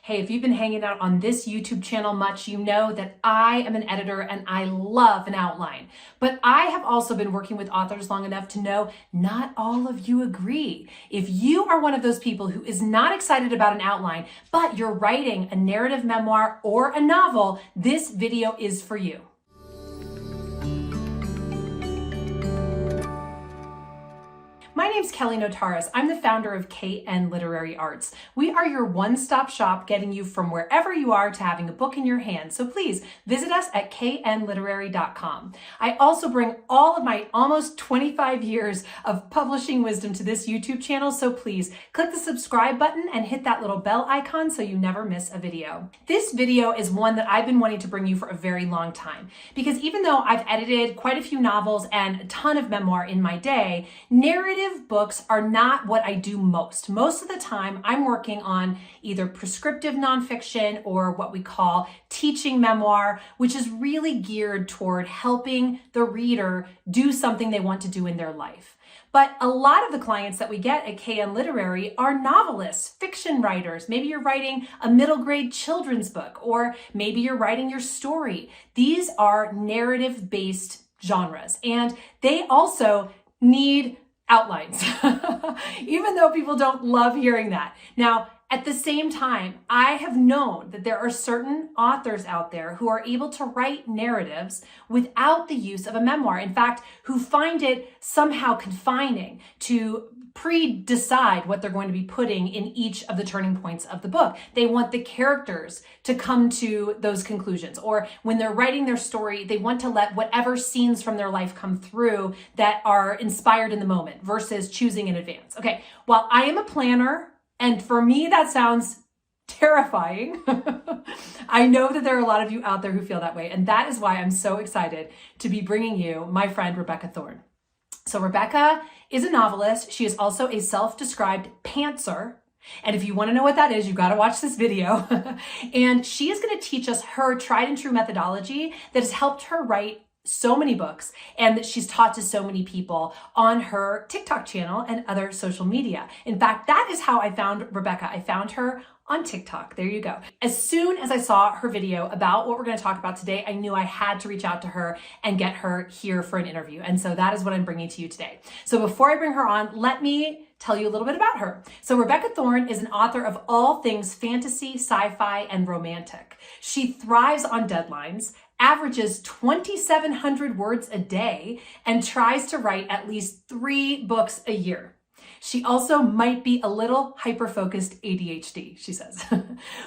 Hey, if you've been hanging out on this YouTube channel much, you know that I am an editor and I love an outline. But I have also been working with authors long enough to know not all of you agree. If you are one of those people who is not excited about an outline, but you're writing a narrative memoir or a novel, this video is for you. My name's Kelly Notaras. I'm the founder of KN Literary Arts. We are your one-stop shop getting you from wherever you are to having a book in your hand. So please visit us at knliterary.com. I also bring all of my almost 25 years of publishing wisdom to this YouTube channel. So please click the subscribe button and hit that little bell icon so you never miss a video. This video is one that I've been wanting to bring you for a very long time because even though I've edited quite a few novels and a ton of memoir in my day, narrative books are not what I do most. Most of the time, I'm working on either prescriptive nonfiction or what we call teaching memoir, which is really geared toward helping the reader do something they want to do in their life. But a lot of the clients that we get at KN Literary are novelists, fiction writers. Maybe you're writing a middle grade children's book, or maybe you're writing your story. These are narrative-based genres, and they also need outlines, even though people don't love hearing that. Now, at the same time, I have known that there are certain authors out there who are able to write narratives without the use of a memoir. In fact, who find it somehow confining to pre-decide what they're going to be putting in each of the turning points of the book. They want the characters to come to those conclusions. Or when they're writing their story, they want to let whatever scenes from their life come through that are inspired in the moment versus choosing in advance. Okay, while I am a planner, and for me that sounds terrifying, I know that there are a lot of you out there who feel that way. And that is why I'm so excited to be bringing you my friend, Rebecca Thorne. So Rebecca is a novelist. She is also a self-described pantser. And if you want to know what that is, you've got to watch this video. And she is going to teach us her tried and true methodology that has helped her write so many books and that she's taught to so many people on her TikTok channel and other social media. In fact, that is how I found Rebecca. I found her on TikTok. There you go. As soon as I saw her video about what we're going to talk about today, I knew I had to reach out to her and get her here for an interview. And so that is what I'm bringing to you today. So before I bring her on, let me tell you a little bit about her. So Rebecca Thorne is an author of all things fantasy, sci-fi, and romantic. She thrives on deadlines, averages 2,700 words a day, and tries to write at least 3 books a year. She also might be a little hyper-focused ADHD, she says.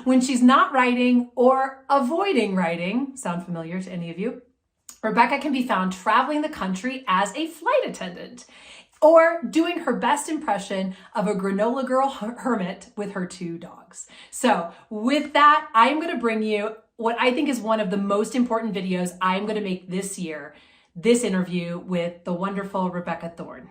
When she's not writing or avoiding writing, sound familiar to any of you? Rebecca can be found traveling the country as a flight attendant or doing her best impression of a granola girl hermit with her 2 dogs. So with that, I'm going to bring you what I think is one of the most important videos I'm going to make this year, this interview with the wonderful Rebecca Thorne.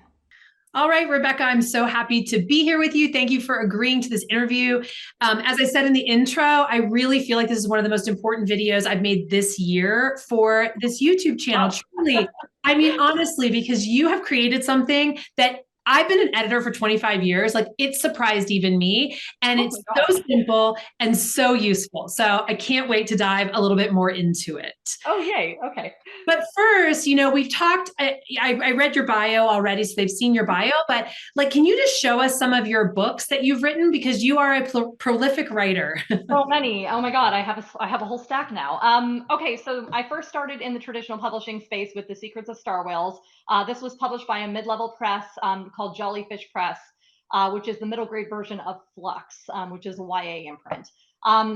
All right, Rebecca, I'm so happy to be here with you. Thank you for agreeing to this interview. As I said in the intro, I really feel like this is one of the most important videos I've made this year for this YouTube channel. Truly, I mean, honestly, because you have created something that I've been an editor for 25 years. Like, it surprised even me. And it's so simple and so useful. So I can't wait to dive a little bit more into it. Oh, yay. Okay. But first, we've talked, I read your bio already, so they've seen your bio, but like, can you just show us some of your books that you've written? Because you are a prolific writer. So many. Oh my God. I have a whole stack now. Okay. So I first started in the traditional publishing space with The Secrets of Star Whales. This was published by a mid-level press called Jellyfish Press, which is the middle grade version of Flux, which is a YA imprint.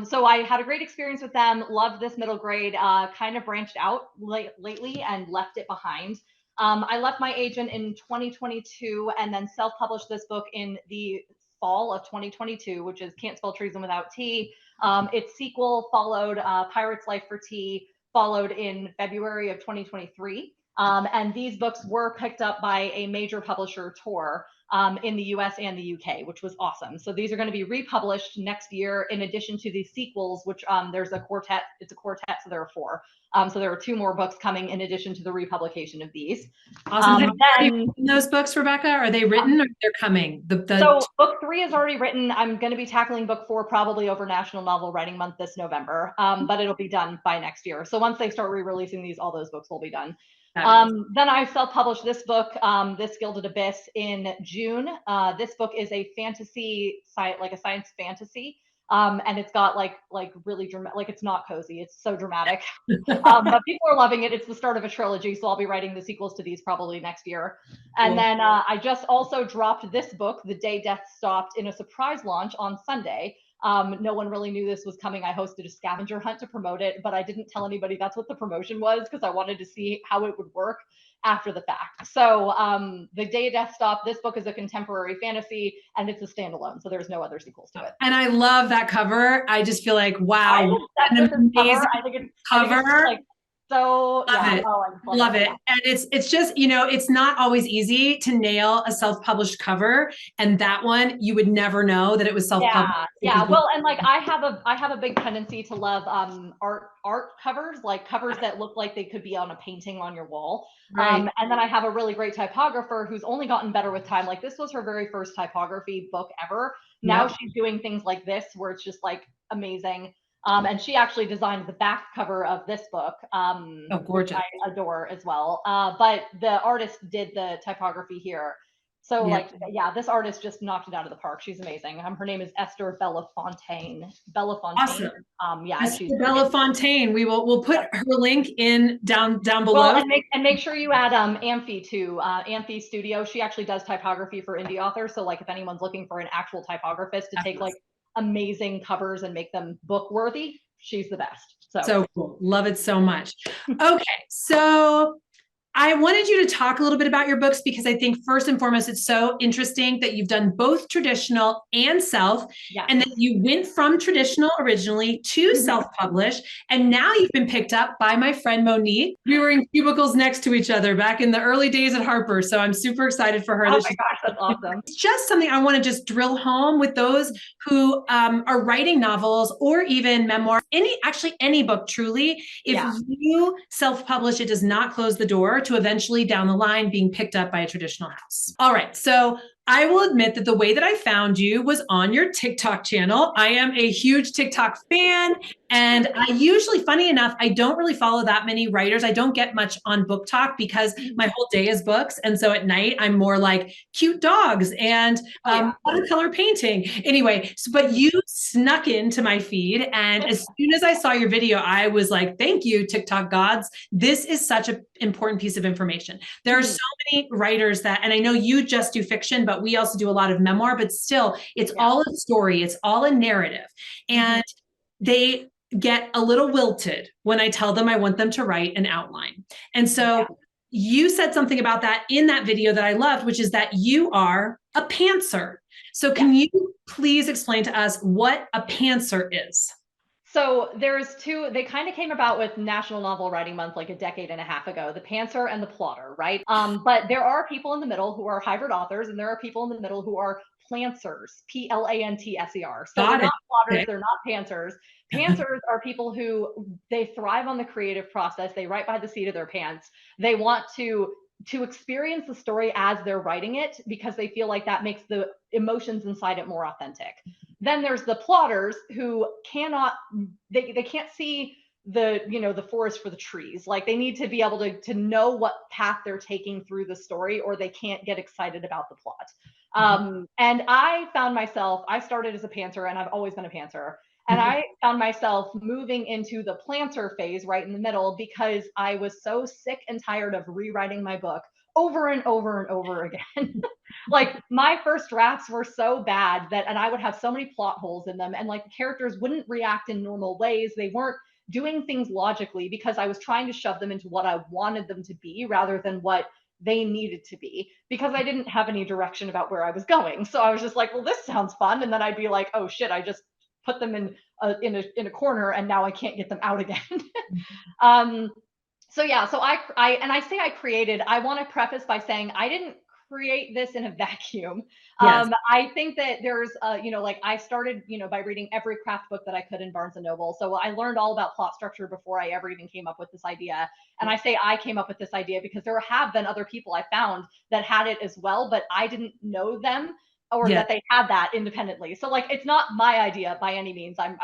So I had a great experience with them, loved this middle grade, kind of branched out lately and left it behind. I left my agent in 2022 and then self-published this book in the fall of 2022, which is Can't Spell Treason Without Tea. Its sequel followed Pirate's Life for Tea, followed in February of 2023. And these books were picked up by a major publisher, Tor, in the US and the UK, which was awesome. So these are going to be republished next year in addition to the sequels, which there's a quartet. It's a quartet, so there are 4. So there are 2 more books coming in addition to the republication of these. Awesome. Have you written those books, Rebecca? Are they written or they're coming? So book 3 is already written. I'm going to be tackling book 4 probably over National Novel Writing Month this November, but it'll be done by next year. So once they start re-releasing these, all those books will be done. Then I self-published this book, This Gilded Abyss, in June. This book is a fantasy, like a science fantasy. And it's got like really dramatic, like it's not cozy. It's so dramatic. But people are loving it. It's the start of a trilogy. So I'll be writing the sequels to these probably next year. And then I just also dropped this book, The Day Death Stopped, in a surprise launch on Sunday. No one really knew this was coming. I hosted a scavenger hunt to promote it, but I didn't tell anybody that's what the promotion was because I wanted to see how it would work after the fact. So The Day Death Stopped, this book is a contemporary fantasy and it's a standalone. So there's no other sequels to it. And I love that cover. I just feel like, wow. I'm obsessed with this cover. I think it's like, so yeah, love it. And it's just, you know, it's not always easy to nail a self-published cover, and that one you would never know that it was self-published. Yeah. Well, and like I have a big tendency to love art covers, like covers that look like they could be on a painting on your wall. Right. And then I have a really great typographer who's only gotten better with time. Like this was her very first typography book ever. Now she's doing things like this where it's just like amazing. And she actually designed the back cover of this book, gorgeous. which I adore as well. But the artist did the typography here. So this artist just knocked it out of the park. She's amazing. Her name is Esther Bellafontaine. Awesome. Esther Bellafontaine. We'll put her link in down below. Well, and make sure you add Amphi too. Amphi Studio. She actually does typography for indie authors. So like if anyone's looking for an actual typographist to take like amazing covers and make them book worthy, she's the best. So cool. Love it so much. Okay, so I wanted you to talk a little bit about your books because I think first and foremost, it's so interesting that you've done both traditional and self, and that you went from traditional originally to self-published, and now you've been picked up by my friend Monique. We were in cubicles next to each other back in the early days at Harper, so I'm super excited for her. Oh my gosh, that's awesome. It's just something I want to just drill home with those who are writing novels or even memoir, any book truly. If you self-publish, it does not close the door to eventually down the line being picked up by a traditional house. All right. So I will admit that the way that I found you was on your TikTok channel. I am a huge TikTok fan. And I usually, funny enough, I don't really follow that many writers. I don't get much on Book Talk because my whole day is books. And so at night, I'm more like cute dogs and watercolor painting. Anyway, but you snuck into my feed. And as soon as I saw your video, I was like, thank you, TikTok gods. This is such an important piece of information. There are so many writers that, and I know you just do fiction, but we also do a lot of memoir, but still it's all a story. It's all a narrative. And they get a little wilted when I tell them I want them to write an outline. And so you said something about that in that video that I loved, which is that you are a pantser. So can you please explain to us what a pantser is? So there's two, they kind of came about with National Novel Writing Month like a decade and a half ago, the pantser and the plotter, right? But there are people in the middle who are hybrid authors, and there are people in the middle who are plantsers, P-L-A-N-T-S-E-R. So they're not plotters, they're not pantsers. Pantsers are people who, they thrive on the creative process. They write by the seat of their pants. They want to experience the story as they're writing it because they feel like that makes the emotions inside it more authentic. Then there's the plotters who cannot, they can't see the forest for the trees. Like they need to be able to know what path they're taking through the story, or they can't get excited about the plot. And I found myself, I started as a pantser and I've always been a pantser. And I found myself moving into the planter phase right in the middle because I was so sick and tired of rewriting my book over and over and over again. Like my first drafts were so bad and I would have so many plot holes in them, and like the characters wouldn't react in normal ways. They weren't doing things logically because I was trying to shove them into what I wanted them to be rather than what they needed to be, because I didn't have any direction about where I was going. So I was just like, well, this sounds fun. And then I'd be like, oh shit, I just put them in a corner and now I can't get them out again. So yeah, so I say I created, I want to preface by saying I didn't create this in a vacuum. Yes. I think that there's like I started, by reading every craft book that I could in Barnes and Noble. So I learned all about plot structure before I ever even came up with this idea. And I say I came up with this idea because there have been other people I found that had it as well, but I didn't know them or Yes. that they had that independently. So like it's not my idea by any means. I'm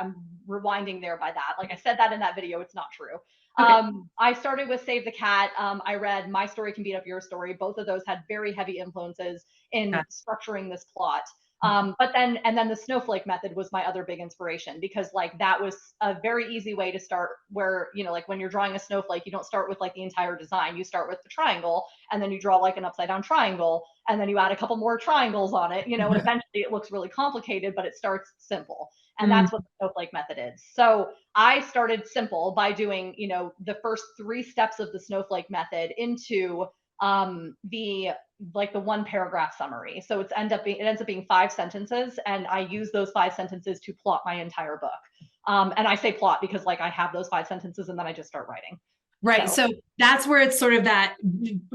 rewinding there by that. Like I said that in that video, it's not true. Okay. I started with Save the Cat. I read My Story Can Beat Up Your Story. Both of those had very heavy influences in Got structuring this plot. it. But then the snowflake method was my other big inspiration because like that was a very easy way to start where, like when you're drawing a snowflake, you don't start with like the entire design. You start with the triangle and then you draw like an upside down triangle and then you add a couple more triangles on it, and eventually it looks really complicated, but it starts simple. And Mm, that's what the snowflake method is. So I started simple by doing, the first 3 steps of the snowflake method into the like the 1 paragraph summary. So it ends up being 5 sentences, and I use those 5 sentences to plot my entire book. And I say plot because like I have those 5 sentences and then I just start writing. right. So So that's where it's sort of that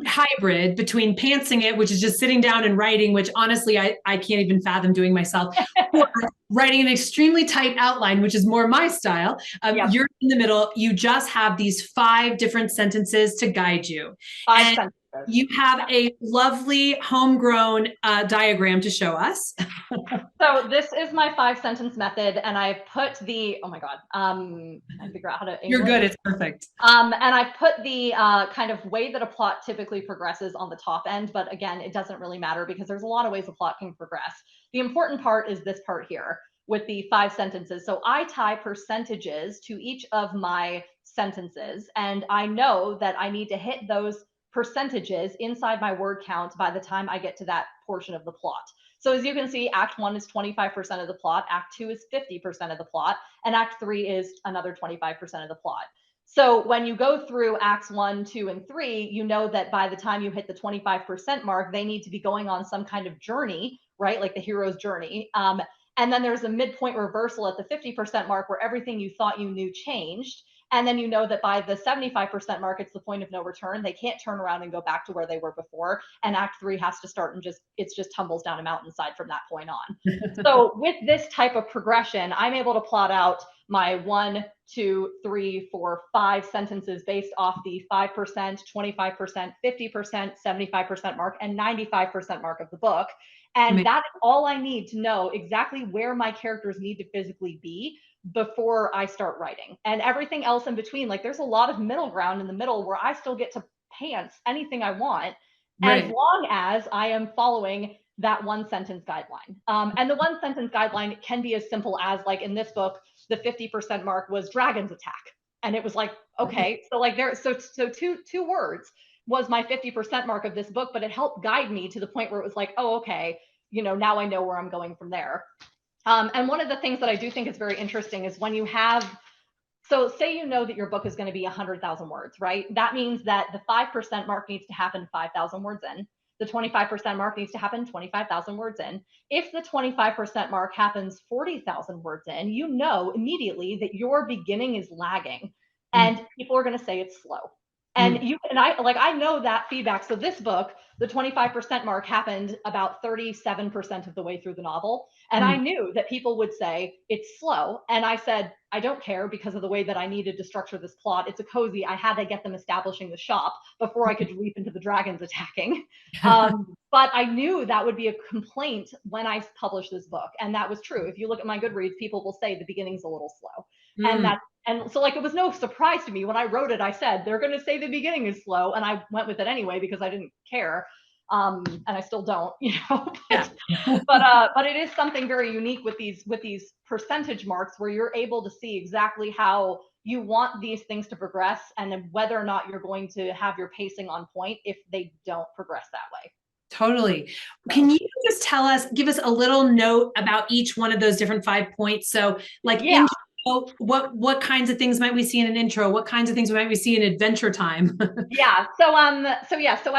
hybrid between pantsing it, which is just sitting down and writing, which honestly, I can't even fathom doing myself, or writing an extremely tight outline, which is more my style. yep, You're in the middle. You just have these 5 different sentences to guide you. 5 And sentences. you have a lovely homegrown diagram to show us. So this is my 5 sentence method, and I put the, oh my God, can I figure out how to You're angle it? good. It's perfect. And I put the kind of way that a plot typically progresses on the top end, but again, it doesn't really matter because there's a lot of ways a plot can progress. The important part is this part here with the 5 sentences. So I tie percentages to each of my sentences, and I know that I need to hit those percentages inside my word count by the time I get to that portion of the plot. So as you can see, Act 1 is 25% of the plot, Act 2 is 50% of the plot, and Act 3 is another 25% of the plot. So when you go through Acts 1, 2, and 3, you know that by the time you hit the 25% mark, they need to be going on some kind of journey, right? Like the hero's journey. And then there's a midpoint reversal at the 50% mark where everything you thought you knew changed. And then you know that by the 75% mark, it's the point of no return. They can't turn around and go back to where they were before. And Act 3 has to start and it just tumbles down a mountainside from that point on. So with this type of progression, I'm able to plot out my 1, 2, 3, 4, 5 sentences based off the 5%, 25%, 50%, 75% mark, and 95% mark of the book. And that is all I need to know exactly where my characters need to physically be before I start writing. And everything else in between, like there's a lot of middle ground in the middle where I still get to pants anything I want, as Right. long as I am following that 1 sentence guideline. And the 1 sentence guideline can be as simple as, like in this book, the 50% mark was dragons attack. And it was like, okay, so like so two words was my 50% mark of this book, but it helped guide me to the point where it was like, oh, okay, now I know where I'm going from there. And one of the things that I do think is very interesting is when you have, so say you know that your book is going to be 100,000 words, right? That means that the 5% mark needs to happen 5,000 words in. The 25% mark needs to happen 25,000 words in. If the 25% mark happens 40,000 words in, you know immediately that your beginning is lagging and people are going to say it's slow. And I know that feedback. So this book, the 25% mark happened about 37% of the way through the novel. And I knew that people would say it's slow. And I said, I don't care because of the way that I needed to structure this plot. It's a cozy. I had to get them establishing the shop before I could leap into the dragons attacking. But I knew that would be a complaint when I published this book. And that was true. If you look at my Goodreads, people will say the beginning's a little slow. And so like it was no surprise to me when I wrote it. I said they're going to say the beginning is slow, and I went with it anyway because I didn't care, and I still don't, Yeah. but it is something very unique with these percentage marks where you're able to see exactly how you want these things to progress and whether or not you're going to have your pacing on point if they don't progress that way. Totally. So Can you just give us a little note about each one of those different 5 points? So, like yeah. Well, what kinds of things might we see in an intro? What kinds of things might we see in Adventure Time? Yeah. So I've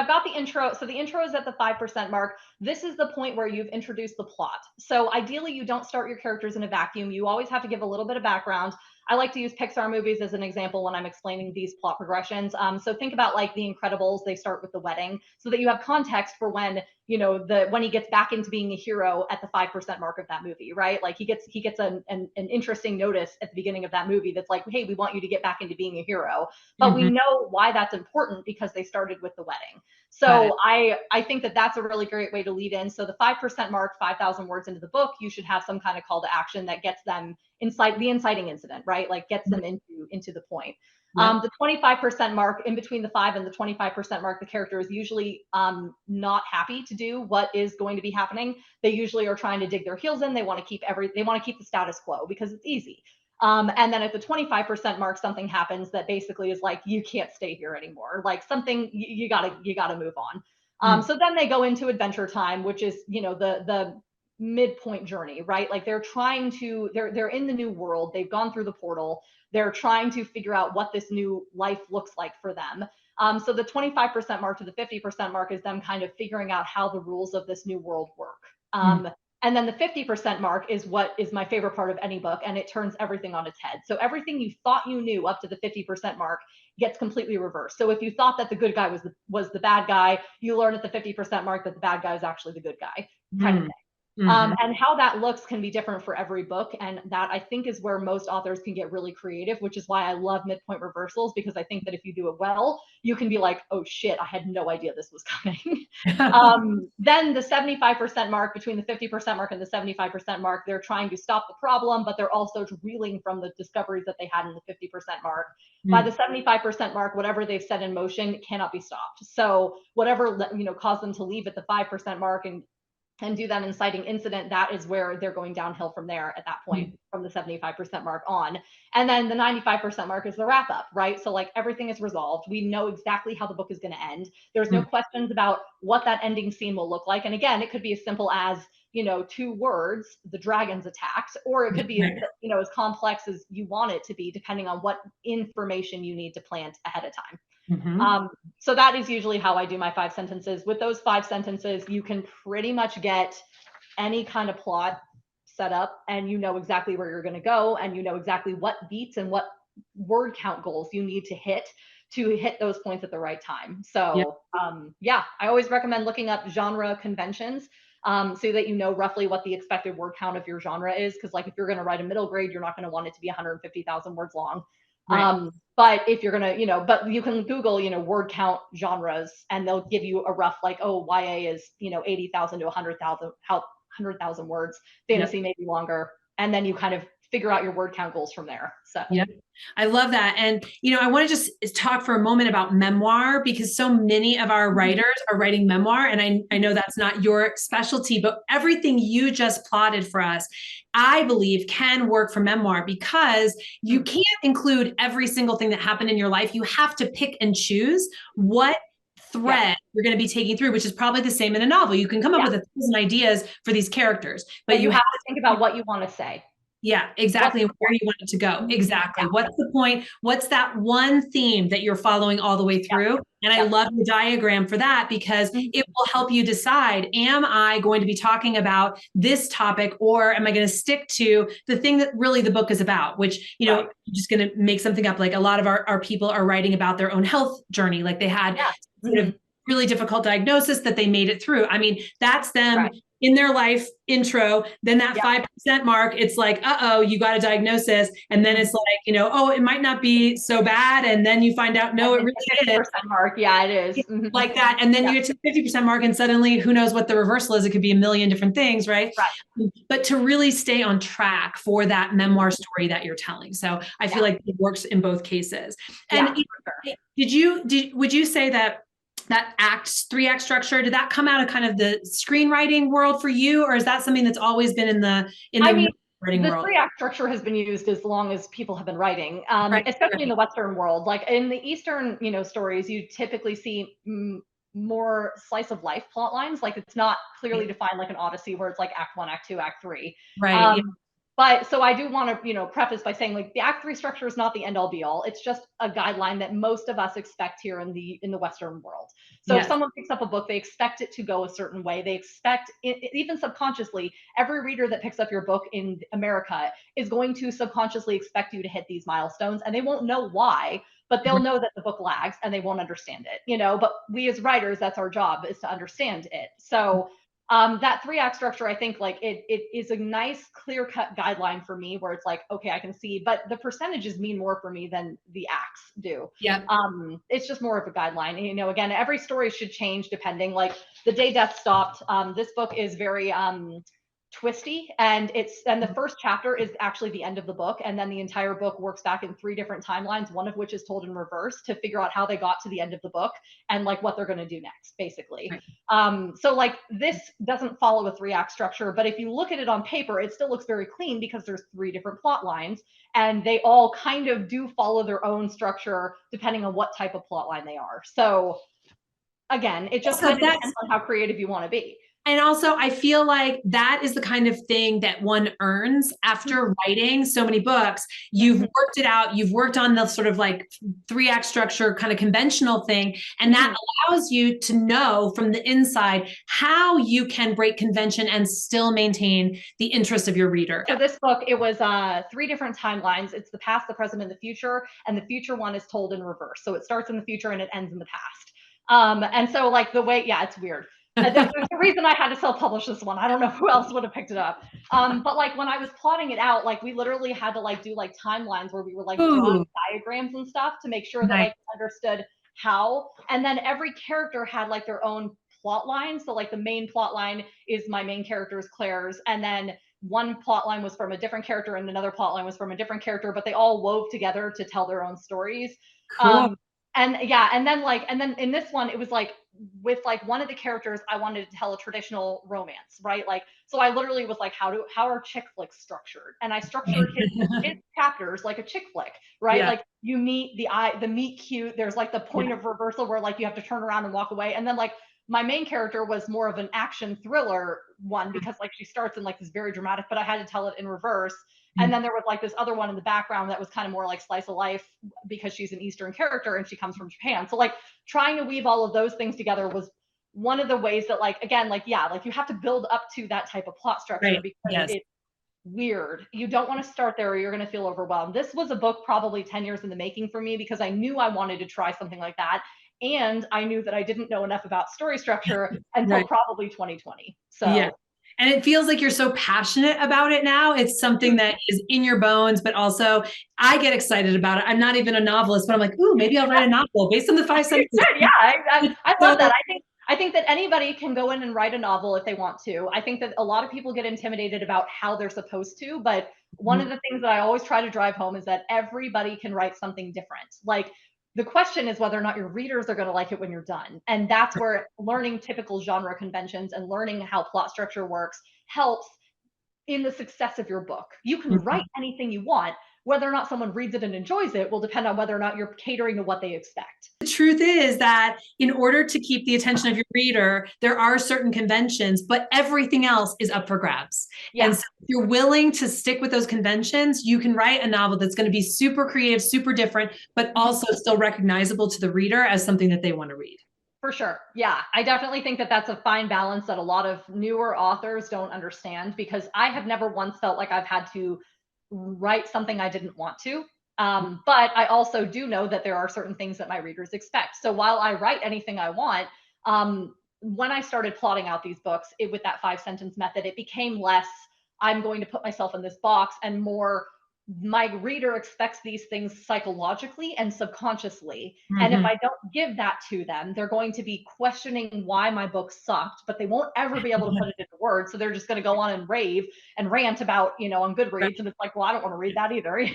got the intro. So the intro is at the 5% mark. This is the point where you've introduced the plot. So ideally, you don't start your characters in a vacuum. You always have to give a little bit of background. I like to use Pixar movies as an example when I'm explaining these plot progressions. So think about like The Incredibles. They start with the wedding, so that you have context for when when he gets back into being a hero at the 5% mark of that movie, right? Like he gets an interesting notice at the beginning of that movie that's like, hey, we want you to get back into being a hero, but we Mhm. know why that's important because they started with the wedding. Got it. So I think that that's a really great way to lead in. So the 5% mark, 5,000 words into the book, you should have some kind of call to action that gets them the inciting incident, right? Like gets them into the point. Yep. The 25% mark, in between the 5 and the 25% mark, the character is usually not happy to do what is going to be happening. They usually are trying to dig their heels in. They want to keep the status quo because it's easy. And then at the 25% mark, something happens that basically is like, you can't stay here anymore. Like something, you gotta move on. Mm. So then they go into Adventure Time, which is, the midpoint journey, right? Like they're in the new world. They've gone through the portal. They're trying to figure out what this new life looks like for them. So the 25% mark to the 50% mark is them kind of figuring out how the rules of this new world work. Mm. And then the 50% mark is what is my favorite part of any book, and it turns everything on its head. So everything you thought you knew up to the 50% mark gets completely reversed. So if you thought that the good guy was the bad guy, you learn at the 50% mark that the bad guy is actually the good guy, kind of Mm. thing. Mhm. And how that looks can be different for every book. And that, I think, is where most authors can get really creative, which is why I love midpoint reversals, because I think that if you do it well, you can be like, oh shit, I had no idea this was coming. Then the 75% mark, between the 50% mark and the 75% mark, they're trying to stop the problem, but they're also reeling from the discoveries that they had in the 50% mark. By the Mm. 75% mark, whatever they've set in motion cannot be stopped. So whatever caused them to leave at the 5% mark and do that inciting incident, that is where they're going downhill from there at that point, Mm. from the 75% mark on. And then the 95% mark is the wrap up, right? So like everything is resolved. We know exactly how the book is going to end. There's no Mm. questions about what that ending scene will look like. And again, it could be as simple as, 2 words, the dragon's attacked, or it could be as, Right. as complex as you want it to be, depending on what information you need to plant ahead of time. Mhm. Um, so that is usually how I do my 5 sentences. With those 5 sentences, you can pretty much get any kind of plot set up, and you know exactly where you're going to go, and you know exactly what beats and what word count goals you need to hit those points at the right time. Yeah. So yeah, I always recommend looking up genre conventions, so that you know roughly what the expected word count of your genre is. Because like if you're going to write a middle grade, you're not going to want it to be 150,000 words long. Right. But if you're gonna, but you can Google, word count genres, and they'll give you a rough like, oh, YA is 80,000 to 100,000 words, Yep. fantasy maybe longer, and then you kind of figure out your word count goals from there. So Yep. I love that. And, I want to just talk for a moment about memoir, because so many of our writers are writing memoir. And I know that's not your specialty, but everything you just plotted for us, I believe can work for memoir, because you can't include every single thing that happened in your life. You have to pick and choose what yeah, thread you're going to be taking through, which is probably the same in a novel. You can come up yeah, with 1,000 ideas for these characters, but but you you have have to think about what you want to say. yeah, What's exactly. the Where you point? want it to go. Yeah, Exactly. What's the point? What's that one theme that you're following all the way yeah, through? And I yeah. love the diagram for that, because it will help you decide, am I going to be talking about this topic, or am I going to stick to the thing that really the book is about, which, Right. I'm just going to make something up. Like a lot of our people are writing about their own health journey. Like they had Yeah. sort of Hmm. really difficult diagnosis that they made it through. I mean, that's them Right. in their life intro. Then that Yeah. 5% mark, it's like, uh-oh, you got a diagnosis. And then it's Mhm. like, oh, it might not be so bad. And then you find out, no, And it then the really is 50% mark. Yeah, it is. Mhm. like that. And then Yeah. you get to the 50% mark, and suddenly who knows what the reversal is. It could be a million different things, right? Right. But to really stay on track for that memoir story that you're telling. So I feel Yeah. like it works in both cases. Yeah, And for sure. would you say that three act structure, did that come out of kind of the screenwriting world for you, or is that something that's always been in I the mean, writing the world? 3 act structure has been used as long as people have been writing, Right, especially in right. the Western world. Like in the Eastern, stories, you typically see more slice of life plot lines. Like it's not clearly defined like an Odyssey where it's like Act 1, Act 2, Act 3. Right. Yeah. Um, But so I do want to, preface by saying like the Act 3 structure is not the end all be all. It's just a guideline that most of us expect here in the Western world. So if Yes. someone picks up a book, they expect it to go a certain way. They expect even subconsciously, every reader that picks up your book in America is going to subconsciously expect you to hit these milestones, and they won't know why, but they'll know that the book lags and they won't understand it, but we as writers, that's our job, is to understand it. So that 3-act structure, I think like it is a nice clear cut guideline for me where it's like, okay, I can see, but the percentages mean more for me than the acts do. Yeah. It's just more of a guideline. Again, every story should change depending, like The Day Death Stopped. This book is very twisty, and the first chapter is actually the end of the book, and then the entire book works back in 3 different timelines, one of which is told in reverse to figure out how they got to the end of the book and like what they're going to do next, basically. Right. So like this doesn't follow a 3-act structure, but if you look at it on paper, it still looks very clean because there's 3 different plot lines, and they all kind of do follow their own structure depending on what type of plot line they are. So again, it just kind of depends on how creative you want to be. And also, I feel like that is the kind of thing that one earns after writing so many books. You've worked it out. You've worked on the sort of like 3-act structure kind of conventional thing. And that allows you to know from the inside how you can break convention and still maintain the interest of your reader. So this book, it was 3 different timelines. It's the past, the present, and the future. And the future one is told in reverse. So it starts in the future and it ends in the past. And so like the way, yeah, it's weird. There's a reason I had to self-publish this one. I don't know who else would have picked it up. But like when I was plotting it out, like we literally had to like do like timelines where we were like drawing diagrams and stuff to make sure that like I understood how. And then every character had like their own plot line. So like the main plot line is my main character's Claire's, and then one plot line was from a different character and another plot line was from a different character, but they all wove together to tell their own stories. Cool. And then in this one, it was like with like one of the characters, I wanted to tell a traditional romance, right? Like, so I literally was like, how are chick flicks structured? And I structured his chapters like a chick flick, right? Yeah. Like you meet the meet cute. There's like the point of reversal where like you have to turn around and walk away. And then like my main character was more of an action thriller one because like she starts in like this very dramatic, but I had to tell it in reverse. And then there was like this other one in the background that was kind of more like slice of life because she's an Eastern character and she comes from Japan. So like trying to weave all of those things together was one of the ways that like, again, like, yeah, like you have to build up to that type of plot structure because it's weird. You don't want to start there or you're going to feel overwhelmed. This was a book probably 10 years in the making for me because I knew I wanted to try something like that. And I knew that I didn't know enough about story structure until probably 2020. So yeah. And it feels like you're so passionate about it now. It's something that is in your bones, but also I get excited about it. I'm not even a novelist, but I'm like, ooh, maybe I'll write a novel based on the 5 sentences. Yeah, I love that. I think that anybody can go in and write a novel if they want to. I think that a lot of people get intimidated about how they're supposed to, but one of the things that I always try to drive home is that everybody can write something different. Like the question is whether or not your readers are going to like it when you're done. And that's where learning typical genre conventions and learning how plot structure works helps in the success of your book. You can write anything you want. Whether or not someone reads it and enjoys it will depend on whether or not you're catering to what they expect. The truth is that in order to keep the attention of your reader, there are certain conventions, but everything else is up for grabs. Yeah. And so if you're willing to stick with those conventions, you can write a novel that's going to be super creative, super different, but also still recognizable to the reader as something that they want to read. For sure. Yeah, I definitely think that that's a fine balance that a lot of newer authors don't understand because I have never once felt like I've had to write something I didn't want to. But I also do know that there are certain things that my readers expect. So while I write anything I want, when I started plotting out these books with that 5-sentence method, it became less, I'm going to put myself in this box and more, my reader expects these things psychologically and subconsciously. And if I don't give that to them, they're going to be questioning why my book sucked, but they won't ever be able to put it into words. So they're just going to go on and rave and rant about, on Goodreads. And it's like, well, I don't want to read that either.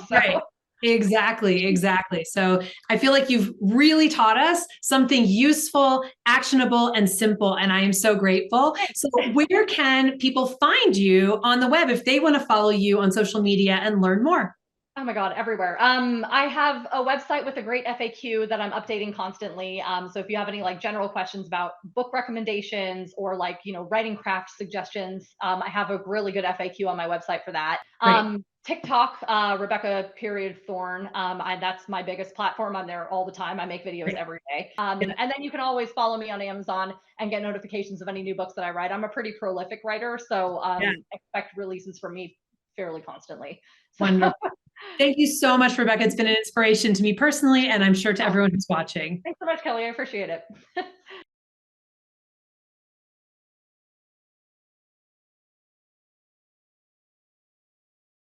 So. Right. Exactly. So I feel like you've really taught us something useful, actionable, and simple. And I am so grateful. So where can people find you on the web if they want to follow you on social media and learn more? Oh my God, everywhere. I have a website with a great FAQ that I'm updating constantly. So if you have any like general questions about book recommendations or like, writing craft suggestions, I have a really good FAQ on my website for that. Great. TikTok, Rebecca period Thorne. That's my biggest platform. I'm there all the time. I make videos Great. every day. Yeah. And then you can always follow me on Amazon and get notifications of any new books that I write. I'm a pretty prolific writer, so Yeah. expect releases from me fairly constantly. So Wonderful. Thank you so much, Rebecca. It's been an inspiration to me personally, and I'm sure to everyone who's watching. thanks so much, Kelly. I appreciate it.